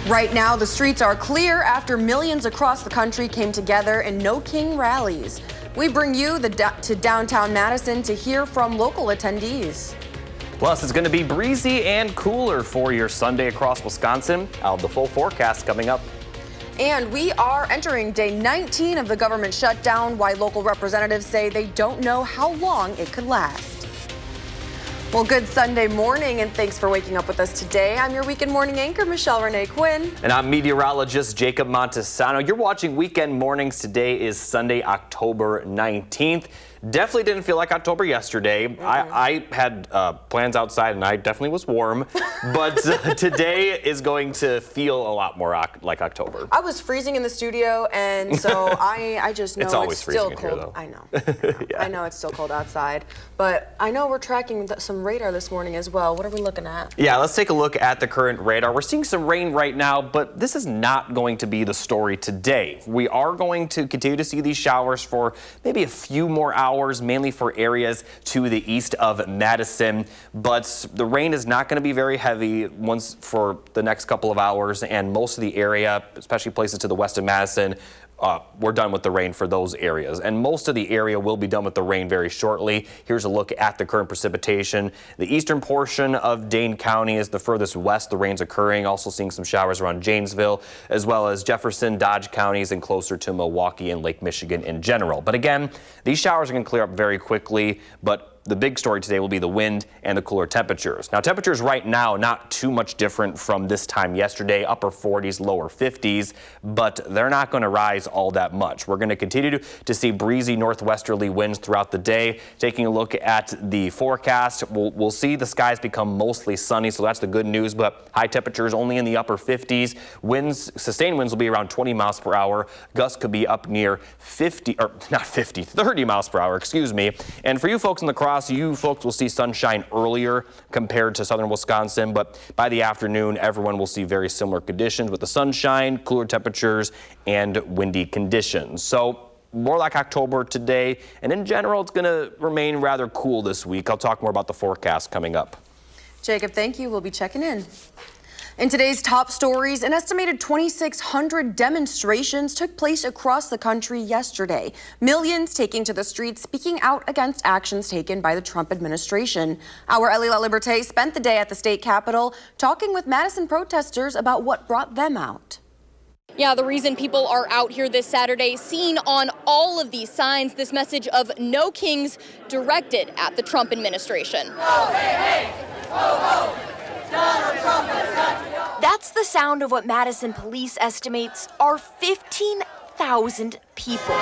Right now, the streets are clear after millions across the country came together in No King rallies. We bring you to downtown Madison to hear from local attendees. Plus, it's going to be breezy and cooler for your Sunday across Wisconsin. I'll have the full forecast coming up. And we are entering day 19 of the government shutdown, while local representatives say they don't know how long it could last. Well, good Sunday morning, and thanks for waking up with us today. I'm your weekend morning anchor, Michelle Renee Quinn. And I'm meteorologist Jacob Montesano. You're watching Weekend Mornings. Today is Sunday, October 19th. Definitely didn't feel like October yesterday. I had plans outside and I definitely was warm, but today is going to feel a lot more like October. I was freezing in the studio, and so I just know it's still cold. Here, though. I know. Yeah. I know it's still cold outside, but I know we're tracking some radar this morning as well. What are we looking at? Yeah, let's take a look at the current radar. We're seeing some rain right now, but this is not going to be the story today. We are going to continue to see these showers for maybe a few more hours, mainly for areas to the east of Madison, but the rain is not going to be very heavy for the next couple of hours, and most of the area, especially places to the west of Madison, we're done with the rain for those areas, and most of the area will be done with the rain very shortly. Here's a look at the current precipitation. The eastern portion of Dane County is the furthest west the rain's occurring. Also seeing some showers around Janesville, as well as Jefferson, Dodge counties, and closer to Milwaukee and Lake Michigan in general. But again, these showers are going to clear up very quickly, but the big story today will be the wind and the cooler temperatures. Now, temperatures right now not too much different from this time yesterday, upper 40s, lower 50s, but they're not going to rise all that much. We're going to continue to see breezy northwesterly winds throughout the day. Taking a look at the forecast, we'll see the skies become mostly sunny, so that's the good news, but high temperatures only in the upper 50s. Sustained winds will be around 20 miles per hour. Gusts could be up near 30 miles per hour, excuse me. And for you folks in the cross, you folks will see sunshine earlier compared to southern Wisconsin, but by the afternoon, everyone will see very similar conditions with the sunshine, cooler temperatures, and windy conditions. So more like October today, and in general, it's going to remain rather cool this week. I'll talk more about the forecast coming up. Jacob, thank you. We'll be checking in. In today's top stories, an estimated 2,600 demonstrations took place across the country yesterday. Millions taking to the streets, speaking out against actions taken by the Trump administration. Our Ellie LaLiberte spent the day at the state capitol talking with Madison protesters about what brought them out. Yeah, the reason people are out here this Saturday, seen on all of these signs, this message of no kings directed at the Trump administration. No, hey, hey. Oh, oh. Donald Trump has got to go. That's the sound of what Madison police estimates are 15,000 people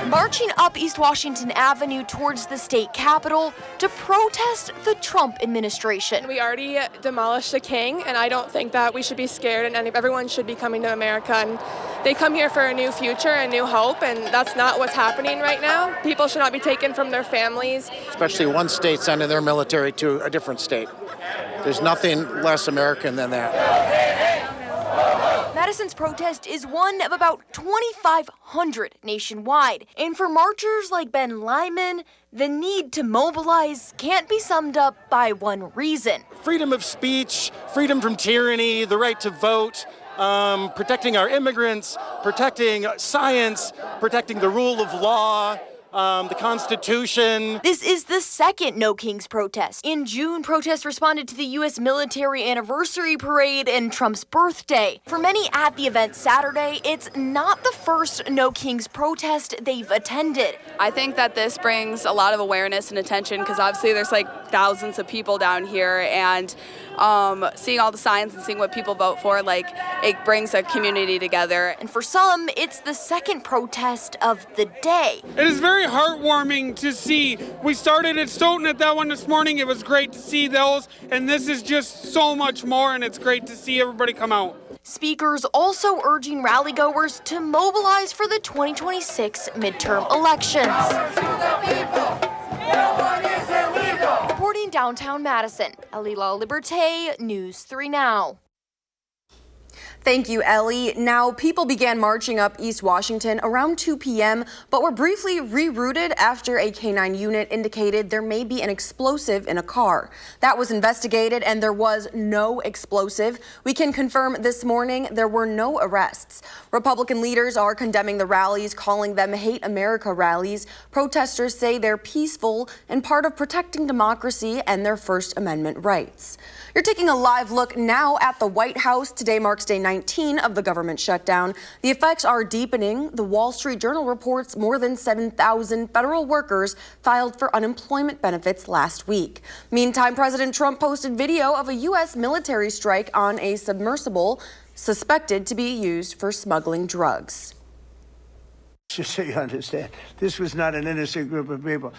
marching up East Washington Avenue towards the state capitol to protest the Trump administration. We already demolished the king, and I don't think that we should be scared, and everyone should be coming to America. And they come here for a new future, a new hope, and that's not what's happening right now. People should not be taken from their families. Especially one state sending their military to a different state. There's nothing less American than that. Madison's protest is one of about 2,500 nationwide. And for marchers like Ben Lyman, the need to mobilize can't be summed up by one reason. Freedom of speech, freedom from tyranny, the right to vote, protecting our immigrants, protecting science, protecting the rule of law, the Constitution. This is the second No Kings protest. In June, protests responded to the U.S. military anniversary parade and Trump's birthday. For many at the event Saturday, it's not the first No Kings protest they've attended. I think that this brings a lot of awareness and attention because obviously there's like thousands of people down here, and seeing all the signs and seeing what people vote for, like, it brings a community together. And for some, it's the second protest of the day. It is very heartwarming to see. We started at Stoughton at that one this morning. It was great to see those, and this is just so much more, and it's great to see everybody come out. Speakers also urging rallygoers to mobilize for the 2026 midterm elections. Reporting downtown Madison, Ellie LaLiberte, News 3 Now. Thank you, Ellie. Now, people began marching up East Washington around 2 p.m., but were briefly rerouted after a K-9 unit indicated there may be an explosive in a car. That was investigated, and there was no explosive. We can confirm this morning there were no arrests. Republican leaders are condemning the rallies, calling them Hate America rallies. Protesters say they're peaceful and part of protecting democracy and their First Amendment rights. You're taking a live look now at the White House. Today marks day 19 of the government shutdown. The effects are deepening. The Wall Street Journal reports more than 7,000 federal workers filed for unemployment benefits last week. Meantime, President Trump posted video of a U.S. military strike on a submersible suspected to be used for smuggling drugs. Just so you understand, this was not an innocent group of people.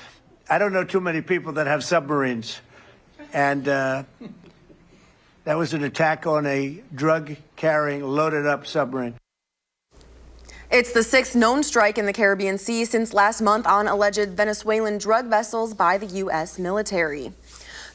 I don't know too many people that have submarines. And that was an attack on a drug-carrying, loaded-up submarine. It's the sixth known strike in the Caribbean Sea since last month on alleged Venezuelan drug vessels by the U.S. military.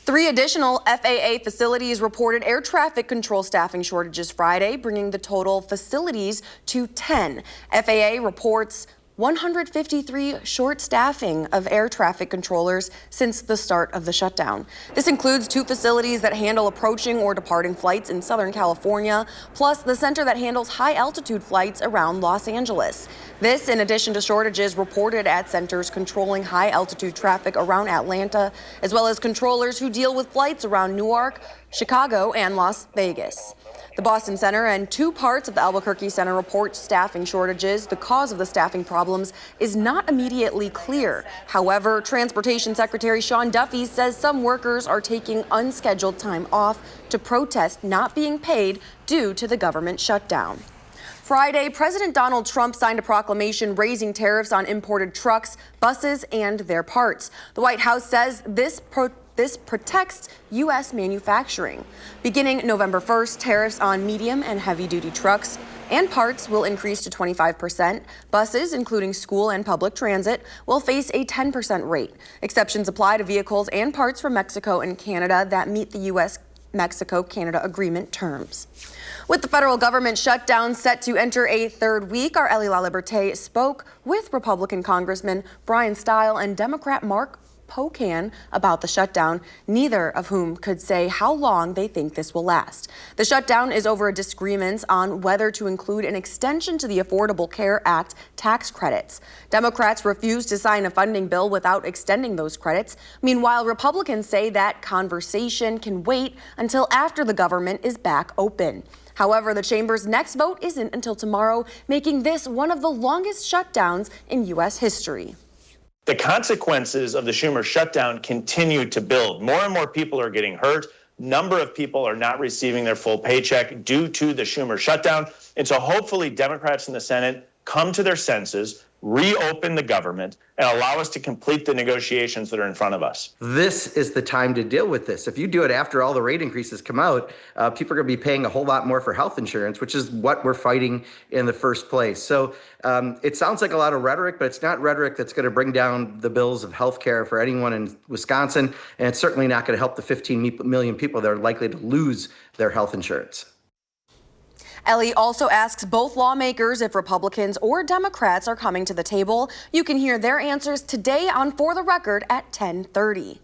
3 additional FAA facilities reported air traffic control staffing shortages Friday, bringing the total facilities to 10. FAA reports 153 short staffing of air traffic controllers since the start of the shutdown. This includes 2 facilities that handle approaching or departing flights in Southern California, plus the center that handles high-altitude flights around Los Angeles. This in addition to shortages reported at centers controlling high-altitude traffic around Atlanta, as well as controllers who deal with flights around Newark, Chicago, and Las Vegas. The Boston Center and 2 parts of the Albuquerque Center report staffing shortages. The cause of the staffing problems is not immediately clear. However, Transportation Secretary Sean Duffy says some workers are taking unscheduled time off to protest not being paid due to the government shutdown. Friday, President Donald Trump signed a proclamation raising tariffs on imported trucks, buses, and their parts. The White House says this protects U.S. manufacturing. Beginning November 1st, tariffs on medium and heavy-duty trucks and parts will increase to 25%. Buses, including school and public transit, will face a 10% rate. Exceptions apply to vehicles and parts from Mexico and Canada that meet the U.S.-Mexico-Canada agreement terms. With the federal government shutdown set to enter a 3rd week, our Ellie LaLiberte spoke with Republican Congressman Brian Stile and Democrat Mark Pocan about the shutdown, neither of whom could say how long they think this will last. The shutdown is over disagreements on whether to include an extension to the Affordable Care Act tax credits. Democrats refuse to sign a funding bill without extending those credits. Meanwhile, Republicans say that conversation can wait until after the government is back open. However, the chamber's next vote isn't until tomorrow, making this one of the longest shutdowns in U.S. history. The consequences of the Schumer shutdown continue to build. More and more people are getting hurt. Number of people are not receiving their full paycheck due to the Schumer shutdown. And so hopefully Democrats in the Senate come to their senses, reopen the government, and allow us to complete the negotiations that are in front of us. This is the time to deal with this. If you do it after all the rate increases come out, people are going to be paying a whole lot more for health insurance, which is what we're fighting in the first place. So it sounds like a lot of rhetoric, but it's not rhetoric that's going to bring down the bills of health care for anyone in Wisconsin, and it's certainly not going to help the 15 million people that are likely to lose their health insurance. Ellie also asks both lawmakers if Republicans or Democrats are coming to the table. You can hear their answers today on For the Record at 10:30.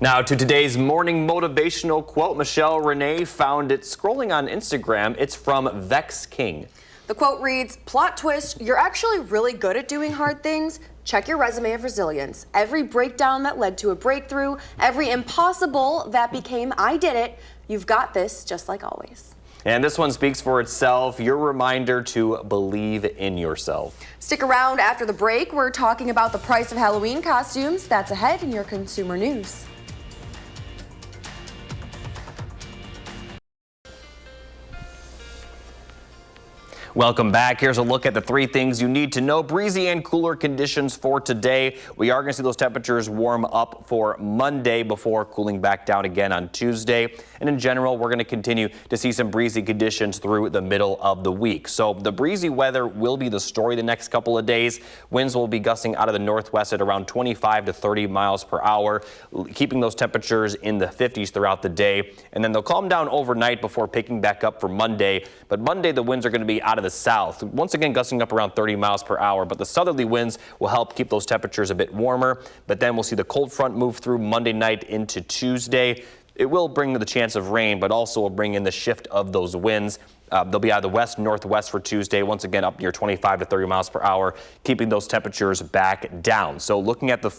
Now to today's morning motivational quote. Michelle Renee found it scrolling on Instagram. It's from Vex King. The quote reads, "Plot twist, you're actually really good at doing hard things. Check your resume of resilience. Every breakdown that led to a breakthrough, every impossible that became I did it. You've got this, just like always." And this one speaks for itself. Your reminder to believe in yourself. Stick around after the break. We're talking about the price of Halloween costumes. That's ahead in your consumer news. Welcome back. Here's a look at the 3 things you need to know. Breezy and cooler conditions for today. We are going to see those temperatures warm up for Monday before cooling back down again on Tuesday. And in general, we're going to continue to see some breezy conditions through the middle of the week. So the breezy weather will be the story the next couple of days. Winds will be gusting out of the northwest at around 25 to 30 miles per hour, keeping those temperatures in the 50s throughout the day. And then they'll calm down overnight before picking back up for Monday. But Monday, the winds are going to be out of the south, once again gusting up around 30 miles per hour, but the southerly winds will help keep those temperatures a bit warmer. But then we'll see the cold front move through Monday night into Tuesday. It will bring the chance of rain, but also will bring in the shift of those winds. They'll be out of the west northwest for Tuesday, once again up near 25 to 30 miles per hour, keeping those temperatures back down. So looking at the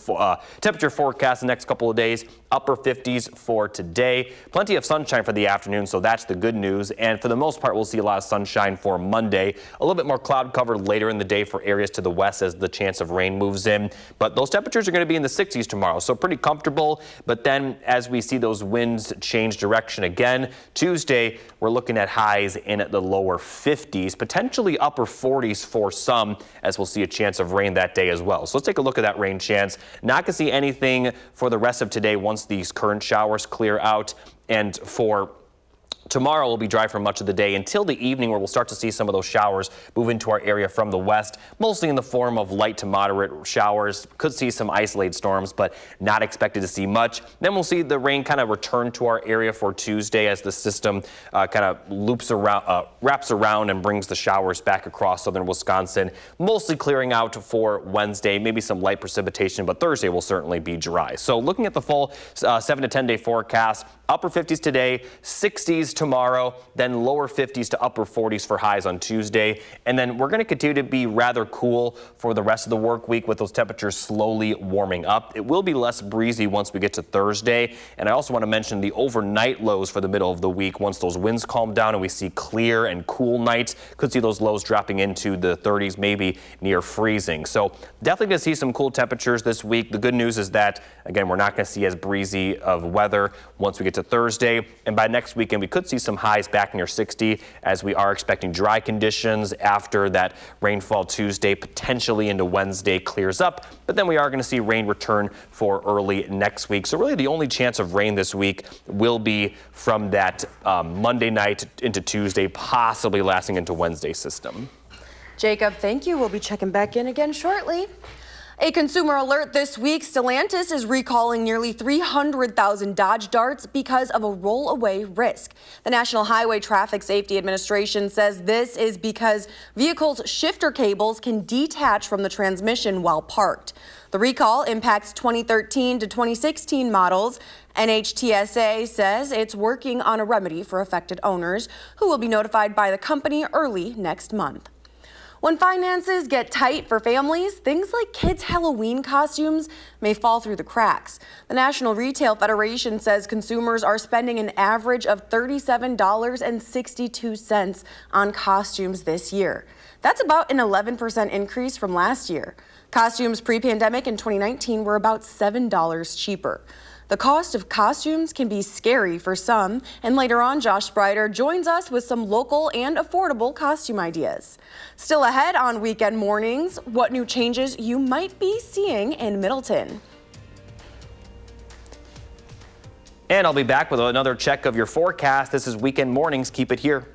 temperature forecast the next couple of days, upper 50s for today. Plenty of sunshine for the afternoon, so that's the good news. And for the most part, we'll see a lot of sunshine for Monday. A little bit more cloud cover later in the day for areas to the west as the chance of rain moves in. But those temperatures are going to be in the 60s tomorrow, so pretty comfortable. But then as we see those winds change direction again, Tuesday, we're looking at highs in at the lower 50s, potentially upper 40s for some, as we'll see a chance of rain that day as well. So let's take a look at that rain chance. Not going to see anything for the rest of today once these current showers clear out. And for tomorrow, will be dry for much of the day until the evening, where we'll start to see some of those showers move into our area from the west, mostly in the form of light to moderate showers. Could see some isolated storms, but not expected to see much. Then we'll see the rain kind of return to our area for Tuesday as the system kind of loops around, wraps around and brings the showers back across southern Wisconsin, mostly clearing out for Wednesday, maybe some light precipitation, but Thursday will certainly be dry. So looking at the full 7 to 10 day forecast, upper 50s today, 60s tomorrow, then lower 50s to upper 40s for highs on Tuesday. And then we're going to continue to be rather cool for the rest of the work week with those temperatures slowly warming up. It will be less breezy once we get to Thursday. And I also want to mention the overnight lows for the middle of the week. Once those winds calm down and we see clear and cool nights, could see those lows dropping into the 30s, maybe near freezing. So definitely going to see some cool temperatures this week. The good news is that, again, we're not going to see as breezy of weather once we get to Thursday. And by next weekend, we could see some highs back near 60, as we are expecting dry conditions after that rainfall Tuesday, potentially into Wednesday clears up. But then we are going to see rain return for early next week. So really the only chance of rain this week will be from that Monday night into Tuesday, possibly lasting into Wednesday's system. Jacob, thank you. We'll be checking back in again shortly. A consumer alert this week. Stellantis is recalling nearly 300,000 Dodge Darts because of a rollaway risk. The National Highway Traffic Safety Administration says this is because vehicles' shifter cables can detach from the transmission while parked. The recall impacts 2013 to 2016 models. NHTSA says it's working on a remedy for affected owners, who will be notified by the company early next month. When finances get tight for families, things like kids' Halloween costumes may fall through the cracks. The National Retail Federation says consumers are spending an average of $37.62 on costumes this year. That's about an 11% increase from last year. Costumes pre-pandemic in 2019 were about $7 cheaper. The cost of costumes can be scary for some, and later on, Josh Sprider joins us with some local and affordable costume ideas. Still ahead on Weekend Mornings, what new changes you might be seeing in Middleton. And I'll be back with another check of your forecast. This is Weekend Mornings. Keep it here.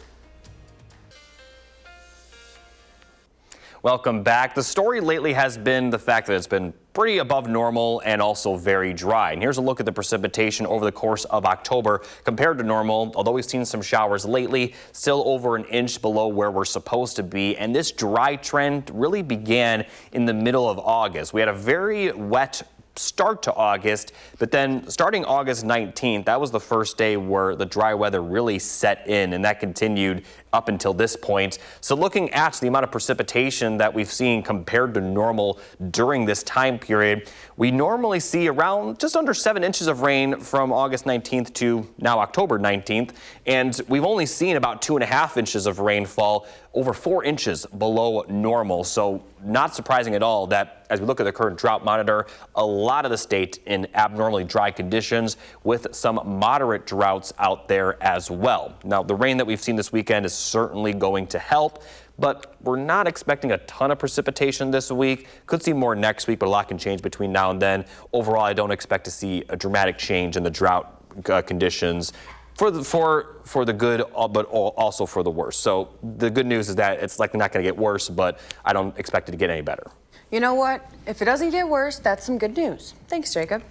Welcome back. The story lately has been the fact that it's been pretty above normal and also very dry. And here's a look at the precipitation over the course of October compared to normal. Although we've seen some showers lately, still over an inch below where we're supposed to be. And this dry trend really began in the middle of August. We had a very wet start to August, but then starting August 19th, that was the first day where the dry weather really set in, and that continued up until this point. So looking at the amount of precipitation that we've seen compared to normal during this time period, we normally see around just under 7 inches of rain from August 19th to now October 19th, and we've only seen about 2.5 inches of rainfall, over 4 inches below normal. So not surprising at all that as we look at the current drought monitor, a lot of the state in abnormally dry conditions with some moderate droughts out there as well. Now, the rain that we've seen this weekend is certainly going to help, but we're not expecting a ton of precipitation this week. Could see more next week, but a lot can change between now and then. Overall, I don't expect to see a dramatic change in the drought conditions for the good, but also for the worse. So the good news is that it's likely not going to get worse, but I don't expect it to get any better. You know what? If it doesn't get worse, that's some good news. Thanks, Jacob.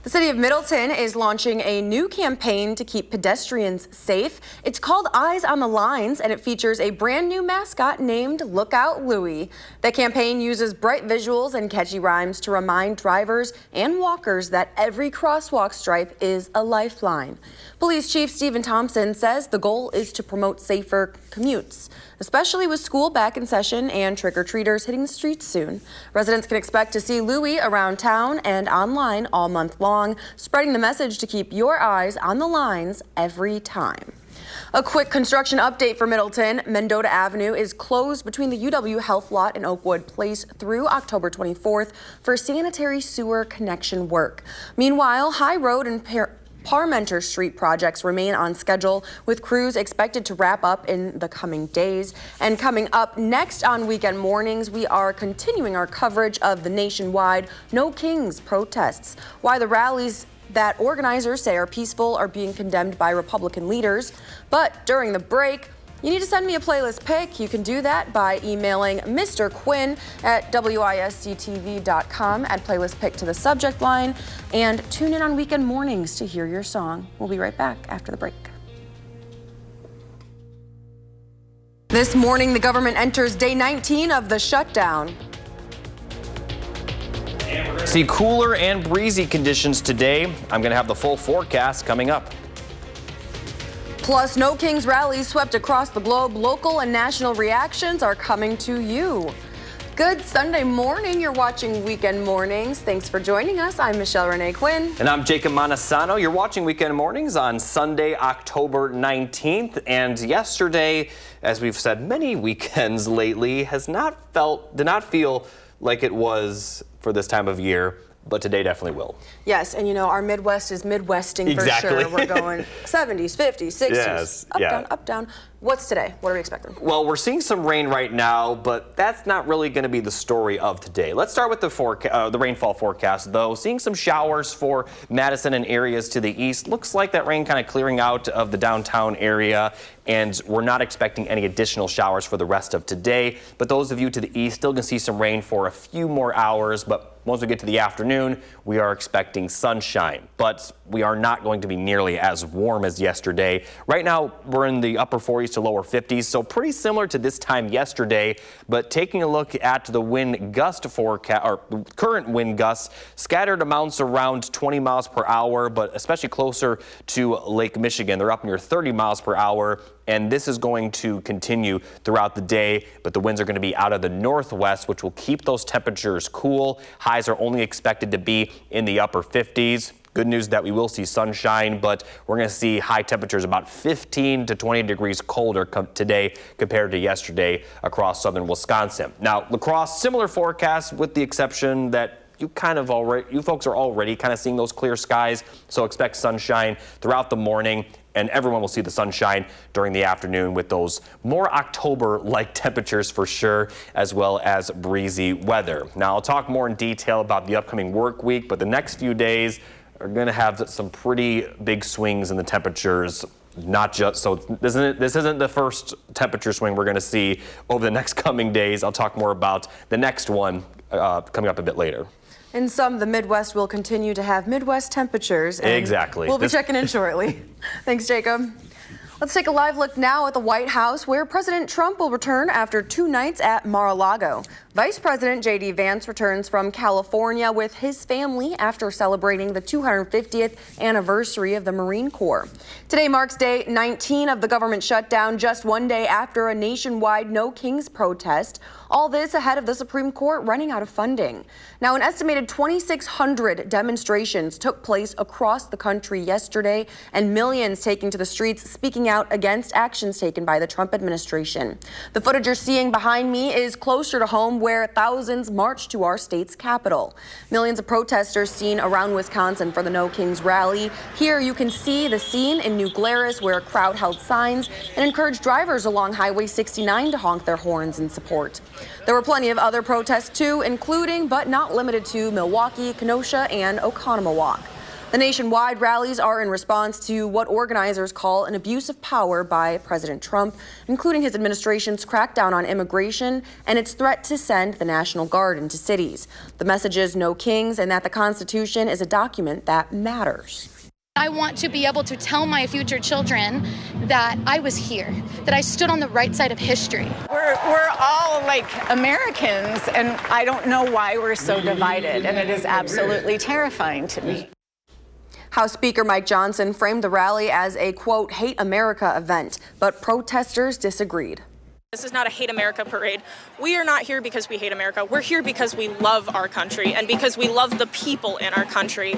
The city of Middleton is launching a new campaign to keep pedestrians safe. It's called Eyes on the Lines, and it features a brand new mascot named Lookout Louie. The campaign uses bright visuals and catchy rhymes to remind drivers and walkers that every crosswalk stripe is a lifeline. Police Chief Stephen Thompson says the goal is to promote safer commutes, especially with school back in session and trick-or-treaters hitting the streets soon. Residents can expect to see Louie around town and online all month long, spreading the message to keep your eyes on the lines every time. A quick construction update for Middleton. Mendota Avenue is closed between the UW Health Lot and Oakwood Place through October 24th for sanitary sewer connection work. Meanwhile, High Road and Parmenter Street projects remain on schedule, with crews expected to wrap up in the coming days. And coming up next on Weekend Mornings, we are continuing our coverage of the nationwide No Kings protests. Why the rallies that organizers say are peaceful are being condemned by Republican leaders. But during the break, you need to send me a playlist pick. You can do that by emailing Mr. Quinn at WISC-TV.com, add playlist pick to the subject line, and tune in on Weekend Mornings to hear your song. We'll be right back after the break. This morning, the government enters day 19 of the shutdown. See cooler and breezy conditions today. I'm going to have the full forecast coming up. Plus, No Kings rallies swept across the globe. Local and national reactions are coming to you. Good Sunday morning. You're watching Weekend Mornings. Thanks for joining us. I'm Michelle Renee Quinn. And I'm Jacob Montesano. You're watching Weekend Mornings on Sunday, October 19th. And yesterday, as we've said many weekends lately, did not feel like it was for this time of year. But today definitely will. Yes, and you know, our Midwest is Midwesting exactly. For sure. We're going 70s, 50s, 60s, yes, down, up, down. What's today? What are we expecting? Well, we're seeing some rain right now, but that's not really going to be the story of today. Let's start with the rainfall forecast, though. Seeing some showers for Madison and areas to the east. Looks like that rain kind of clearing out of the downtown area, and we're not expecting any additional showers for the rest of today. But those of you to the east still going to see some rain for a few more hours, but once we get to the afternoon, we are expecting sunshine, but we are not going to be nearly as warm as yesterday. Right now, we're in the upper 40s to lower 50s, so pretty similar to this time yesterday. But taking a look at the wind gust forecast, or current wind gusts, scattered amounts around 20 miles per hour, but especially closer to Lake Michigan. They're up near 30 miles per hour. And this is going to continue throughout the day, but the winds are going to be out of the northwest, which will keep those temperatures cool. Highs are only expected to be in the upper 50s. Good news that we will see sunshine, but we're going to see high temperatures about 15 to 20 degrees colder today compared to yesterday across southern Wisconsin. Now, La Crosse, similar forecast with the exception that you folks are already kind of seeing those clear skies, so expect sunshine throughout the morning. And everyone will see the sunshine during the afternoon with those more October-like temperatures for sure, as well as breezy weather. Now, I'll talk more in detail about the upcoming work week, but the next few days are going to have some pretty big swings in the temperatures. Not just so this isn't the first temperature swing we're going to see over the next coming days. I'll talk more about the next one coming up a bit later. In some, the Midwest will continue to have Midwest temperatures. And exactly. We'll be checking in shortly. Thanks, Jacob. Let's take a live look now at the White House, where President Trump will return after 2 nights at Mar-a-Lago. Vice President J.D. Vance returns from California with his family after celebrating the 250th anniversary of the Marine Corps. Today marks day 19 of the government shutdown, just 1 day after a nationwide No Kings protest. All this ahead of the Supreme Court running out of funding. Now, an estimated 2,600 demonstrations took place across the country yesterday, and millions taking to the streets speaking out against actions taken by the Trump administration. The footage you're seeing behind me is closer to home, where thousands marched to our state's capital. Millions of protesters seen around Wisconsin for the No Kings rally. Here you can see the scene in New Glarus, where a crowd held signs and encouraged drivers along Highway 69 to honk their horns in support. There were plenty of other protests too, including but not limited to Milwaukee, Kenosha, and Oconomowoc. The nationwide rallies are in response to what organizers call an abuse of power by President Trump, including his administration's crackdown on immigration and its threat to send the National Guard into cities. The message is no kings and that the Constitution is a document that matters. I want to be able to tell my future children that I was here, that I stood on the right side of history. We're all like Americans, and I don't know why we're so divided, and it is absolutely terrifying to me. House Speaker Mike Johnson framed the rally as a, quote, hate America event, but protesters disagreed. This is not a hate America parade. We are not here because we hate America. We're here because we love our country and because we love the people in our country.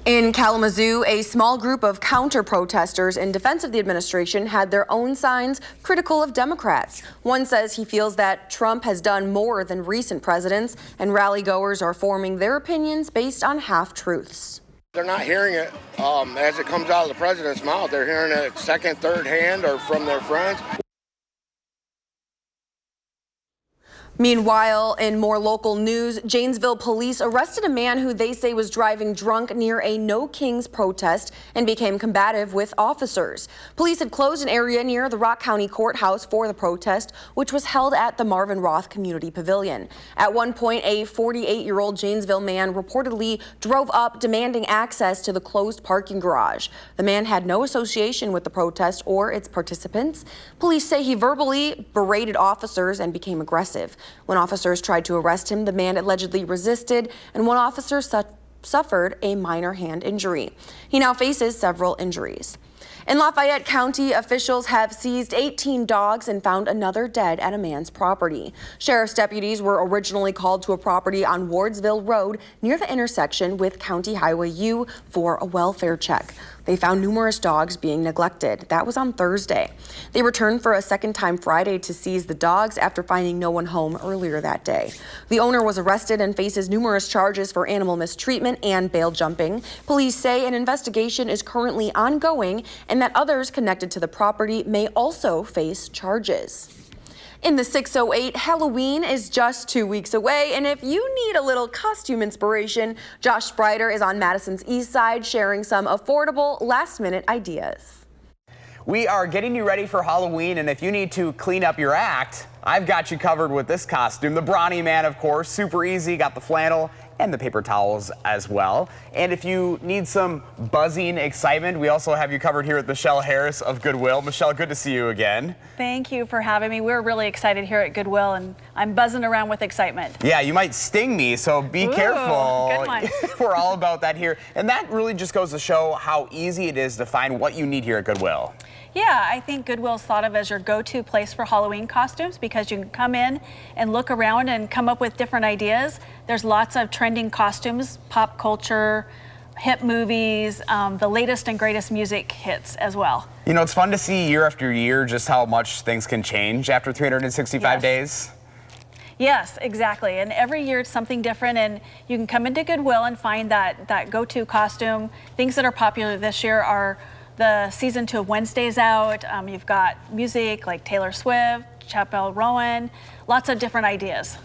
In Kalamazoo, a small group of counter-protesters in defense of the administration had their own signs critical of Democrats. One says he feels that Trump has done more than recent presidents, and rally-goers are forming their opinions based on half-truths. They're not hearing it as it comes out of the president's mouth. They're hearing it second, third hand or from their friends. Meanwhile, in more local news, Janesville police arrested a man who they say was driving drunk near a No Kings protest and became combative with officers. Police had closed an area near the Rock County Courthouse for the protest, which was held at the Marvin Roth Community Pavilion. At one point, a 48-year-old Janesville man reportedly drove up demanding access to the closed parking garage. The man had no association with the protest or its participants. Police say he verbally berated officers and became aggressive. When officers tried to arrest him, the man allegedly resisted, and one officer suffered a minor hand injury. He now faces several injuries. In Lafayette County, officials have seized 18 dogs and found another dead at a man's property. Sheriff's deputies were originally called to a property on Wardsville Road near the intersection with County Highway U for a welfare check. They found numerous dogs being neglected. That was on Thursday. They returned for a second time Friday to seize the dogs after finding no one home earlier that day. The owner was arrested and faces numerous charges for animal mistreatment and bail jumping. Police say an investigation is currently ongoing and that others connected to the property may also face charges. In the 608, Halloween is just 2 weeks away, and if you need a little costume inspiration, Josh Sprider is on Madison's east side sharing some affordable last-minute ideas. We are getting you ready for Halloween, and if you need to clean up your act, I've got you covered with this costume. The Brawny Man, of course, super easy, got the flannel and the paper towels as well. And if you need some buzzing excitement, we also have you covered here with Michelle Harris of Goodwill. Michelle, good to see you again. Thank you for having me. We're really excited here at Goodwill, and I'm buzzing around with excitement. Yeah, you might sting me, so be careful. Good one. We're all about that here. And that really just goes to show how easy it is to find what you need here at Goodwill. Yeah, I think Goodwill's thought of as your go-to place for Halloween costumes because you can come in and look around and come up with different ideas. There's lots of trending costumes, pop culture, hit movies, the latest and greatest music hits as well. You know, it's fun to see year after year just how much things can change after 365 days. Yes, exactly. And every year it's something different, and you can come into Goodwill and find that go-to costume. Things that are popular this year are the season 2 of Wednesday's out. You've got music like Taylor Swift, Chappelle Rowan, lots of different ideas.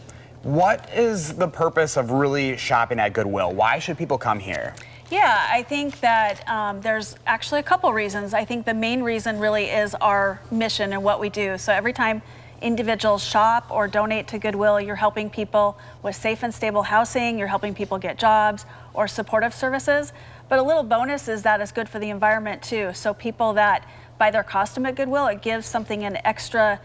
What is the purpose of really shopping at Goodwill? Why should people come here? Yeah, I think that there's actually a couple reasons. I think the main reason really is our mission and what we do. So every time individuals shop or donate to Goodwill, you're helping people with safe and stable housing, you're helping people get jobs or supportive services. But a little bonus is that it's good for the environment too. So people that buy their costume at Goodwill, it gives something an extra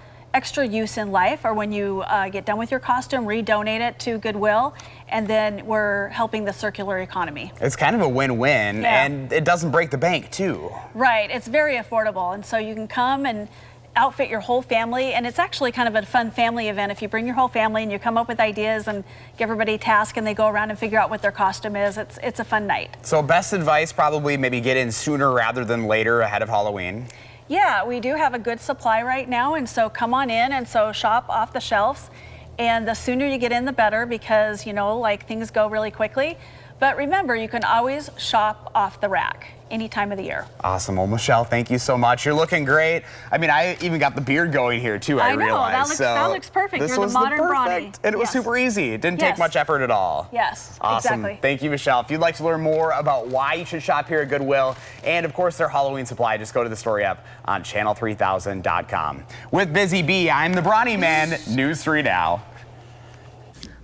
use in life, or when you get done with your costume, redonate it to Goodwill, and then we're helping the circular economy. It's kind of a win-win, and it doesn't break the bank too. Right, it's very affordable, and so you can come and outfit your whole family, and it's actually kind of a fun family event if you bring your whole family and you come up with ideas and give everybody a task and they go around and figure out what their costume is. It's a fun night. So best advice, probably maybe get in sooner rather than later ahead of Halloween. Yeah, we do have a good supply right now, and so come on in and so shop off the shelves. And the sooner you get in, the better, because, you know, like, things go really quickly. But remember, you can always shop off the rack any time of the year. Awesome. Well, Michelle, thank you so much. You're looking great. I mean, I even got the beard going here too, I realized. That looks perfect. You're the modern Bronny. And it was super easy. It didn't take much effort at all. Yes, awesome. Exactly. Thank you, Michelle. If you'd like to learn more about why you should shop here at Goodwill and, of course, their Halloween supply, just go to the story app on channel3000.com. With Busy Bee, I'm the Bronny Man. News 3 now.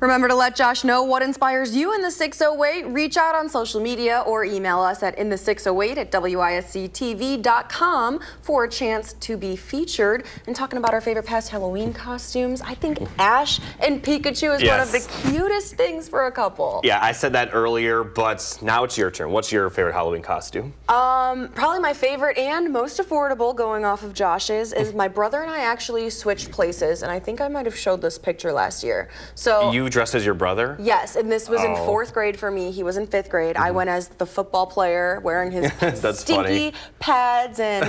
Remember to let Josh know what inspires you in the 608. Reach out on social media or email us at inthe608@WISC-TV.com for a chance to be featured. And talking about our favorite past Halloween costumes, I think Ash and Pikachu is one of the cutest things for a couple. Yeah, I said that earlier, but now it's your turn. What's your favorite Halloween costume? Probably my favorite and most affordable, going off of Josh's, is my brother and I actually switched places, and I think I might have showed this picture last year. So You dressed as your brother? Yes, and this was in 4th grade for me. He was in 5th grade. I went as the football player wearing his stinky pads, and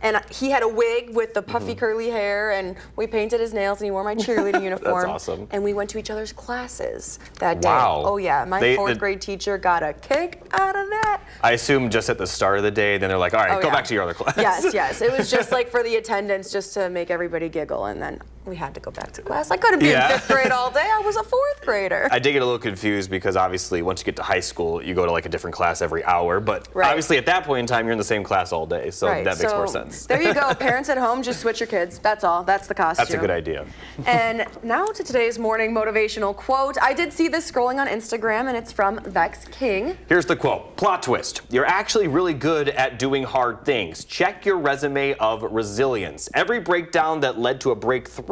and he had a wig with the puffy curly hair, and we painted his nails, and he wore my cheerleading uniform. That's awesome. And we went to each other's classes that day. Wow. Oh yeah, my 4th grade teacher got a kick out of that. I assume just at the start of the day, then they're like, all right, go back to your other class. Yes. It was just like for the attendance, just to make everybody giggle, and then we had to go back to class. I couldn't be in 5th grade all day. I was a 4th grader. I did get a little confused because obviously once you get to high school, you go to like a different class every hour. But obviously at that point in time, you're in the same class all day. So that makes more sense. There you go. Parents at home, just switch your kids. That's all. That's the costume. That's a good idea. And now to today's morning motivational quote. I did see this scrolling on Instagram, and it's from Vex King. Here's the quote. Plot twist. You're actually really good at doing hard things. Check your resume of resilience. Every breakdown that led to a breakthrough,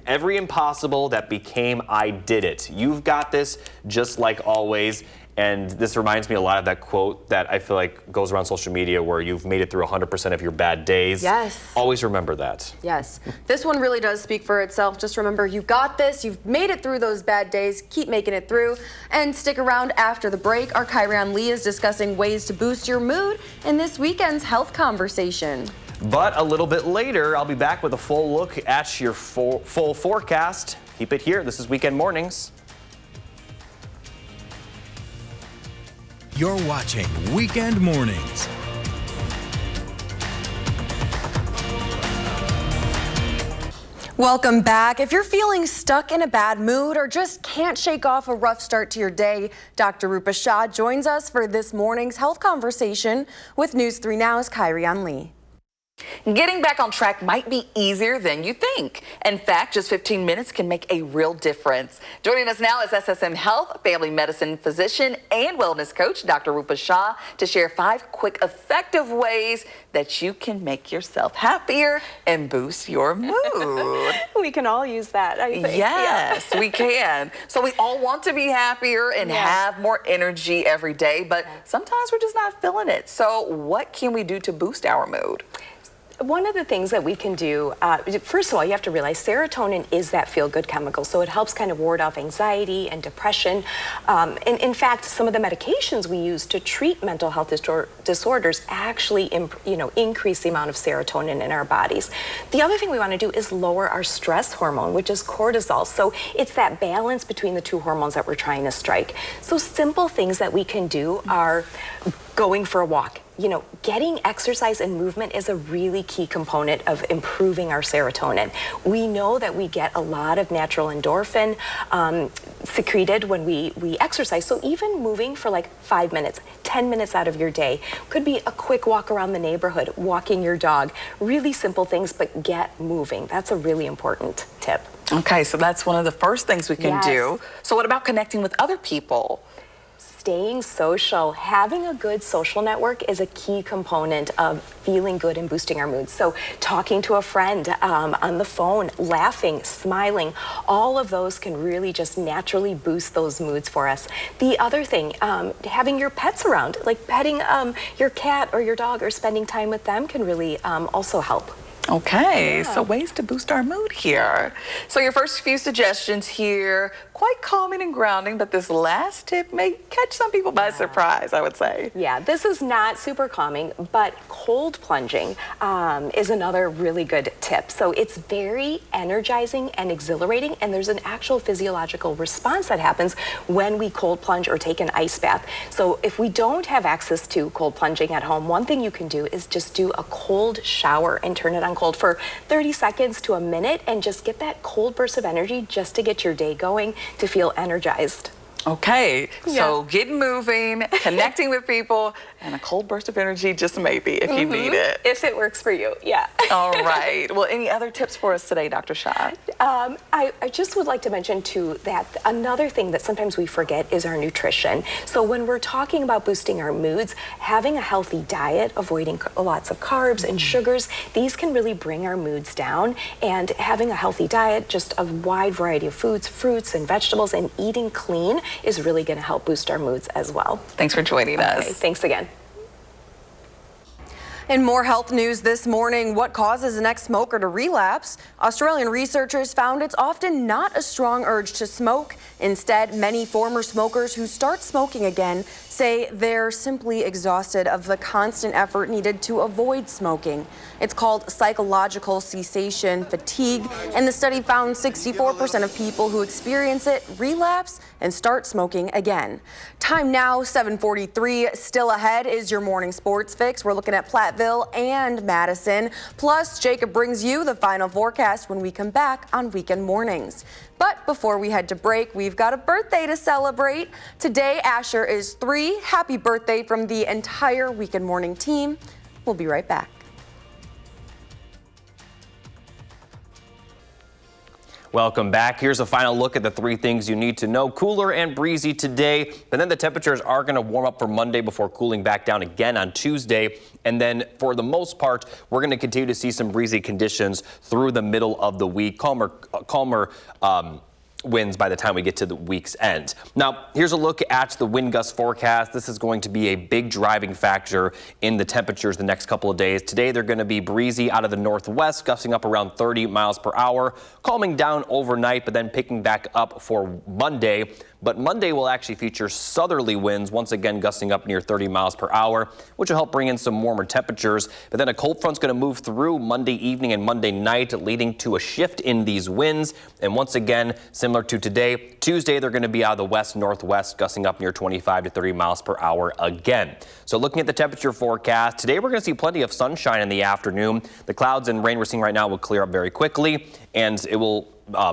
every impossible that became I did it. You've got this, just like always. And this reminds me a lot of that quote that I feel like goes around social media where you've made it through 100% of your bad days. Yes. Always remember that. Yes. This one really does speak for itself. Just remember, you got this. You've made it through those bad days. Keep making it through. And stick around after the break. Our Kyrian Lee is discussing ways to boost your mood in this weekend's health conversation. But a little bit later, I'll be back with a full look at your full forecast. Keep it here. This is Weekend Mornings. You're watching Weekend Mornings. Welcome back. If you're feeling stuck in a bad mood or just can't shake off a rough start to your day, Dr. Rupa Shah joins us for this morning's health conversation with News 3 Now's Kyrian Lee. Getting back on track might be easier than you think. In fact, just 15 minutes can make a real difference. Joining us now is SSM Health, family medicine physician, and wellness coach, Dr. Rupa Shah, to share 5 quick, effective ways that you can make yourself happier and boost your mood. We can all use that, I think. Yes, we can. So we all want to be happier and have more energy every day, but sometimes we're just not feeling it. So what can we do to boost our mood? One of the things that we can do, first of all, you have to realize serotonin is that feel-good chemical, so it helps kind of ward off anxiety and depression. And in fact, some of the medications we use to treat mental health disorders actually increase the amount of serotonin in our bodies. The other thing we want to do is lower our stress hormone, which is cortisol. So it's that balance between the 2 hormones that we're trying to strike. So simple things that we can do are going for a walk. You know, getting exercise and movement is a really key component of improving our serotonin. We know that we get a lot of natural endorphin secreted when we exercise. So even moving for like 5 minutes, 10 minutes out of your day, could be a quick walk around the neighborhood, walking your dog, really simple things, but get moving. That's a really important tip. Okay, so that's one of the first things we can do. So what about connecting with other people? Staying social, having a good social network is a key component of feeling good and boosting our moods. So talking to a friend on the phone, laughing, smiling, all of those can really just naturally boost those moods for us. The other thing, having your pets around, like petting your cat or your dog or spending time with them can really also help. Okay, so ways to boost our mood here. So your first few suggestions here, quite calming and grounding, but this last tip may catch some people by surprise, I would say. Yeah, this is not super calming, but cold plunging is another really good tip. So it's very energizing and exhilarating, and there's an actual physiological response that happens when we cold plunge or take an ice bath. So if we don't have access to cold plunging at home, one thing you can do is just do a cold shower and turn it on cold for 30 seconds to a minute and just get that cold burst of energy just to get your day going, to feel energized. Okay, so getting moving, connecting with people, and a cold burst of energy just maybe if you need it. If it works for you, yeah. All right. Well, any other tips for us today, Dr. Shah? I just would like to mention too that another thing that sometimes we forget is our nutrition. So when we're talking about boosting our moods, having a healthy diet, avoiding lots of carbs and sugars, these can really bring our moods down. And having a healthy diet, just a wide variety of foods, fruits and vegetables, and eating clean is really going to help boost our moods as well. Thanks for joining us. Thanks again. In more health news this morning, what causes an ex-smoker to relapse? Australian researchers found it's often not a strong urge to smoke. Instead, many former smokers who start smoking again say they're simply exhausted of the constant effort needed to avoid smoking. It's called psychological cessation fatigue, and the study found 64% of people who experience it relapse and start smoking again. Time now, 7:43. Still ahead is your morning sports fix. We're looking at Platteville and Madison. Plus, Jacob brings you the final forecast when we come back on Weekend Mornings. But before we head to break, we've got a birthday to celebrate. Today, Asher is 3. Happy birthday from the entire Weekend Morning team. We'll be right back. Welcome back. Here's a final look at the 3 things you need to know. Cooler and breezy today, but then the temperatures are going to warm up for Monday before cooling back down again on Tuesday. And then for the most part, we're going to continue to see some breezy conditions through the middle of the week. Calmer winds by the time we get to the week's end. Now, here's a look at the wind gust forecast. This is going to be a big driving factor in the temperatures the next couple of days. Today, they're going to be breezy out of the northwest, gusting up around 30 miles per hour, calming down overnight, but then picking back up for Monday. But Monday will actually feature southerly winds, once again gusting up near 30 miles per hour, which will help bring in some warmer temperatures. But then a cold front's going to move through Monday evening and Monday night, leading to a shift in these winds. And once again, similar to today, Tuesday, they're going to be out of the west-northwest, gusting up near 25 to 30 miles per hour again. So looking at the temperature forecast, today we're going to see plenty of sunshine in the afternoon. The clouds and rain we're seeing right now will clear up very quickly, and it will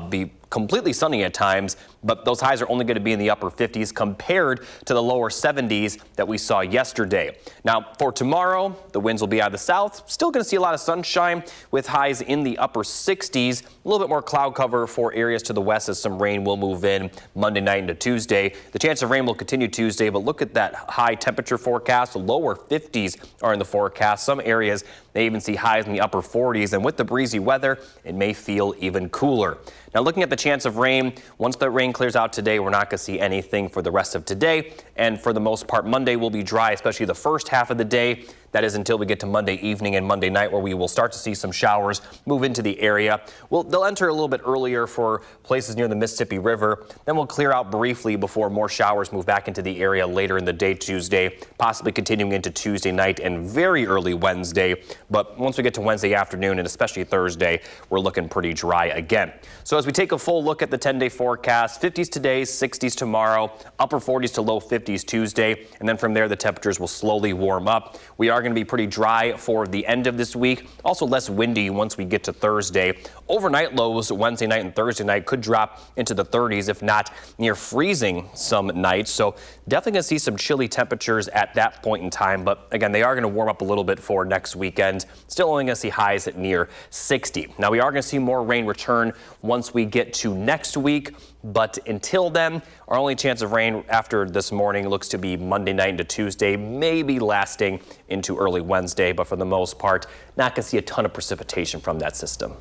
be completely sunny at times, but those highs are only going to be in the upper 50s compared to the lower 70s that we saw yesterday. Now, for tomorrow, the winds will be out of the south. Still going to see a lot of sunshine with highs in the upper 60s. A little bit more cloud cover for areas to the west as some rain will move in Monday night into Tuesday. The chance of rain will continue Tuesday, but look at that high temperature forecast. The lower 50s are in the forecast. Some areas may even see highs in the upper 40s, and with the breezy weather, it may feel even cooler. Now, looking at the chance of rain, once the rain clears out today, we're not going to see anything for the rest of today. And for the most part, Monday will be dry, especially the first half of the day. That is until we get to Monday evening and Monday night, where we will start to see some showers move into the area. They'll enter a little bit earlier for places near the Mississippi River. Then we'll clear out briefly before more showers move back into the area later in the day Tuesday, possibly continuing into Tuesday night and very early Wednesday. But once we get to Wednesday afternoon and especially Thursday, we're looking pretty dry again. So as we take a full look at the 10-day forecast, 50s today, 60s tomorrow, upper 40s to low 50s Tuesday, and then from there the temperatures will slowly warm up. We are going to be pretty dry for the end of this week, also less windy once we get to Thursday. Overnight lows Wednesday night and Thursday night could drop into the 30s, if not near freezing some nights. So definitely going to see some chilly temperatures at that point in time. But again, they are going to warm up a little bit for next weekend. Still only going to see highs at near 60. Now we are going to see more rain return once we get to next week. But until then, our only chance of rain after this morning looks to be Monday night into Tuesday, maybe lasting into early Wednesday. But for the most part, not going to see a ton of precipitation from that system.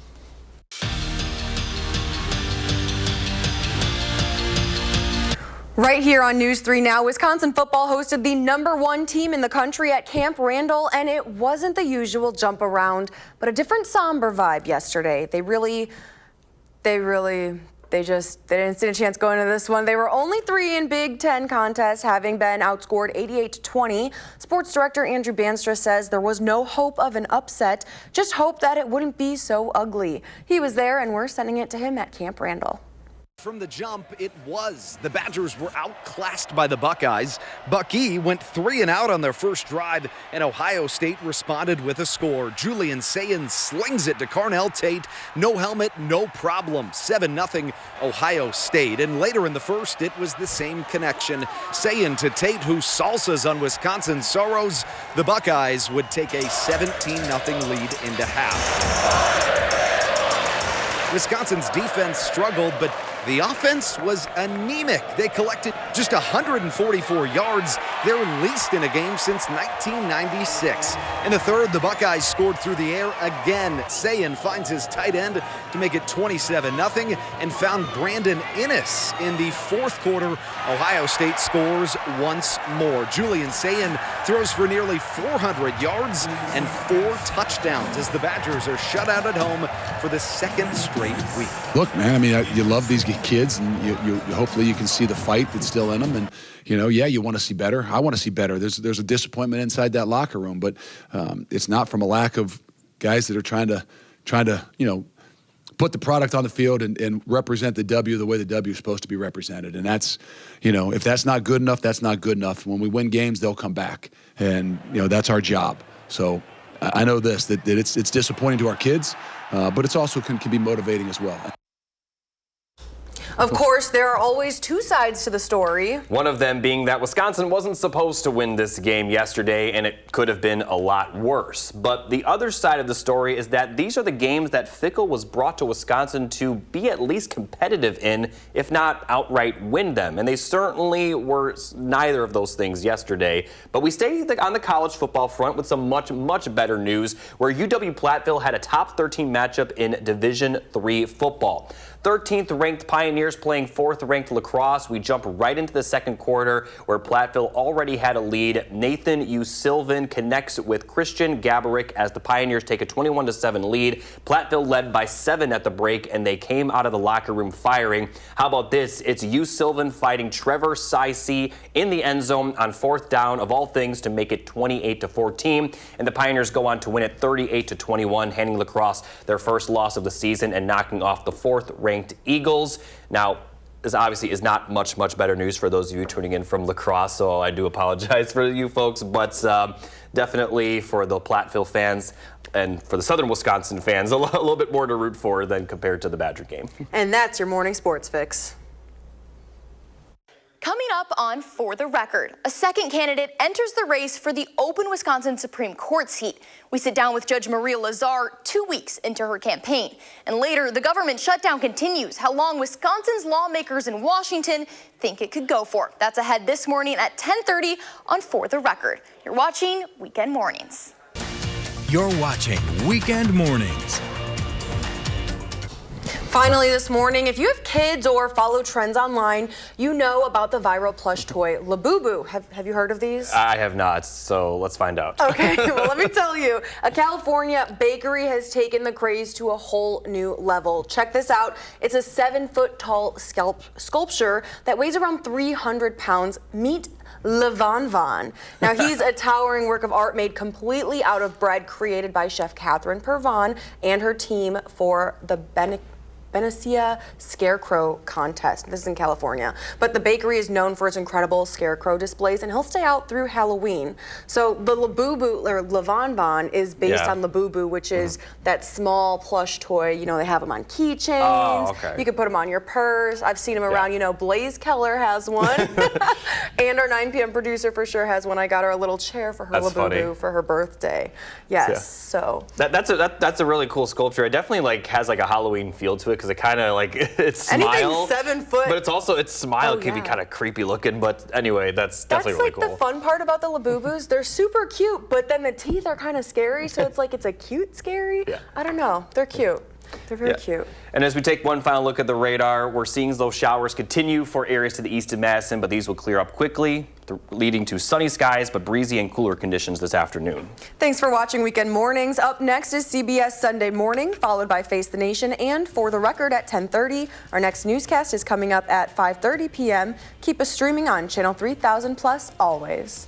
Right here on News 3 Now, Wisconsin football hosted the #1 team in the country at Camp Randall, and it wasn't the usual jump around, but a different somber vibe yesterday. They didn't stand a chance going into this one. They were only 3 in Big Ten contests, having been outscored 88-20. Sports director Andrew Banstra says there was no hope of an upset, just hope that it wouldn't be so ugly. He was there, and we're sending it to him at Camp Randall. From the jump, it was. The Badgers were outclassed by the Buckeyes. Bucky went 3 and out on their first drive, and Ohio State responded with a score. Julian Sayin slings it to Carnell Tate. No helmet, no problem. 7-0 Ohio State. And later in the first, it was the same connection. Sayin to Tate, who salsas on Wisconsin's sorrows. The Buckeyes would take a 17-0 lead into half. Wisconsin's defense struggled, but the offense was anemic. They collected just 144 yards, their least in a game since 1996. In the third, the Buckeyes scored through the air again. Sayin finds his tight end to make it 27-0 and found Brandon Innes in the fourth quarter. Ohio State scores once more. Julian Sayin throws for nearly 400 yards and 4 touchdowns as the Badgers are shut out at home for the second straight week. Look, man, I mean, you love these kids, and you hopefully you can see the fight that's still in them, and you want to see better. I want to see better. There's a disappointment inside that locker room, but it's not from a lack of guys that are trying to put the product on the field and represent the W the way the W is supposed to be represented. And that's, if that's not good enough, that's not good enough. When we win games, they'll come back, and that's our job. So I know that it's disappointing to our kids, but it's also can be motivating as well. Of course, there are always 2 sides to the story. One of them being that Wisconsin wasn't supposed to win this game yesterday, and it could have been a lot worse. But the other side of the story is that these are the games that Fickell was brought to Wisconsin to be at least competitive in, if not outright win them. And they certainly were neither of those things yesterday. But we stay on the college football front with some much, much better news, where UW-Platteville had a top 13 matchup in Division III football. 13th ranked Pioneers playing 4th ranked La Crosse. We jump right into the second quarter where Platteville already had a lead. Nathan U. Sylvan connects with Christian Gabarick as the Pioneers take a 21-7 lead. Platteville led by 7 at the break, and they came out of the locker room firing. How about this? It's U. Sylvan fighting Trevor Saisi in the end zone on 4th down, of all things, to make it 28-14. And the Pioneers go on to win it 38-21, handing La Crosse their first loss of the season and knocking off the 4th ranked Eagles. Now, this obviously is not much better news for those of you tuning in from La Crosse, so I do apologize for you folks, but definitely for the Platteville fans and for the Southern Wisconsin fans, a little bit more to root for than compared to the Badger game. And that's your morning sports fix. Coming up on For the Record, a second candidate enters the race for the open Wisconsin Supreme Court seat. We sit down with Judge Maria Lazar 2 weeks into her campaign. And later, the government shutdown continues, how long Wisconsin's lawmakers in Washington think it could go for. That's ahead this morning at 10:30 on For the Record. You're watching Weekend Mornings. You're watching Weekend Mornings. Finally this morning, if you have kids or follow trends online, you know about the viral plush toy Labubu. Have you heard of these? I have not, so let's find out. Okay, well, let me tell you. A California bakery has taken the craze to a whole new level. Check this out. It's a 7-foot-tall sculpture that weighs around 300 pounds. Meet Levan Van. Now, he's a towering work of art made completely out of bread, created by Chef Catherine Pervan and her team for the Benicia Scarecrow Contest. This is in California. But the bakery is known for its incredible scarecrow displays, and he'll stay out through Halloween. So the Labubu, or Levan Van, is based on Labubu, which is that small plush toy. They have them on keychains. Oh, okay. You can put them on your purse. I've seen them around, Blaze Keller has one. And our 9 p.m. producer for sure has one. I got her a little chair for her Labubu for her birthday. Yes, so. That's a really cool sculpture. It definitely has a Halloween feel to it, because it kind of it's smile. Anything 7 foot. But it's also, its smile can be kind of creepy looking. But anyway, that's definitely really cool. That's the fun part about the Labubus. They're super cute, but then the teeth are kind of scary. So it's a cute scary. Yeah. I don't know. They're cute. They're very cute. And as we take one final look at the radar, we're seeing those showers continue for areas to the east of Madison, but these will clear up quickly, leading to sunny skies, but breezy and cooler conditions this afternoon. Thanks for watching Weekend Mornings. Up next is CBS Sunday Morning, followed by Face the Nation and For the Record at 10:30. Our next newscast is coming up at 5:30 p.m. Keep us streaming on Channel 3000 Plus always.